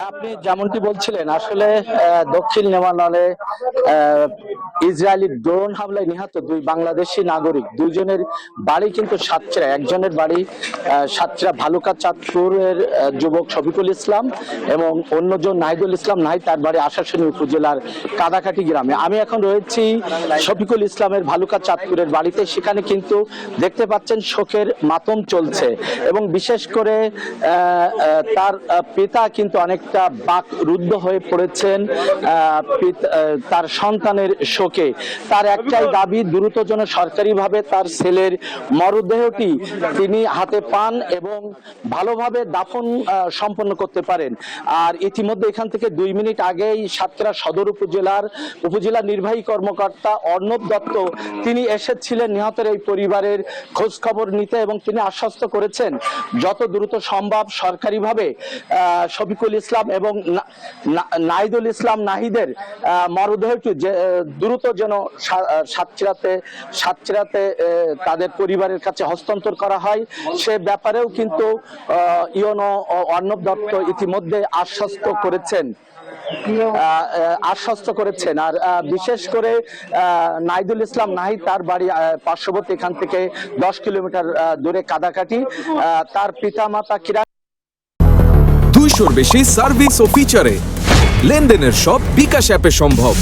আপনি যেমনটি বলছিলেন আসলে দক্ষিণ লেবাননে আহ, ইসরায়েলি ড্রোন হামলায় নিহত দুই বাংলাদেশি নাগরিক দুইজনের বাড়ি কিন্তু সাতক্ষীরা। একজনের বাড়ি সাতক্ষীরা ভালুকা চাঁদপুরের যুবক শফিকুল ইসলাম এবং অন্যজন নাহিদুল ইসলাম নাহিদ, তার বাড়ি আশাশুনি উপজেলার কাদাকাটি গ্রামে। আমি এখন রয়েছি শফিকুল ইসলামের ভালুকা চাঁদপুরের বাড়িতে। সেখানে কিন্তু দেখতে পাচ্ছেন শোকের মাতম চলছে এবং বিশেষ করে তার পিতা কিন্তু অনেকটা বাকরুদ্ধ হয়ে পড়েছেন তার সন্তানের শোকে। তার একটাই দাবি, দ্রুত যেন সরকারিভাবে তার ছেলের মরদেহটি তিনি হাতে পান এবং ভালোভাবে দাফন সম্পন্ন করতে পারেন। আর ইতিমধ্যে এখান থেকে 2 মিনিট আগেই সাতক্ষীরা সদর উপজেলা নির্বাহী কর্মকর্তা অর্ণব দত্ত তিনি এসেছিলেন নিহতের এই পরিবারের খোঁজ খবর নিতে এবং তিনি আশ্বস্ত করেছেন যত দ্রুত সম্ভব সরকারিভাবে শফিকুল ইসলাম এবং নাহিদুল ইসলাম নাহিদের মরদেহটি দ্রুত যেন সাতক্ষীরাতে তাদের পরিবারের কাছে হস্তান্তর করা হয়। সে ব্যাপারেও কিন্তু ইউনো অর্ণব দত্ত ইতিমধ্যে আশ্বস্ত করেছেন। আর বিশেষ করে নাহিদুল ইসলাম নাহিদ তার বাড়ি পার্শ্ববর্তী এখান থেকে 10 কিলোমিটার দূরে কাদাকাটি। তার পিতামাতা 200-র বেশি সার্ভিস ও ফিচারে লেনদেনের সব বিকাশ অ্যাপে সম্ভব।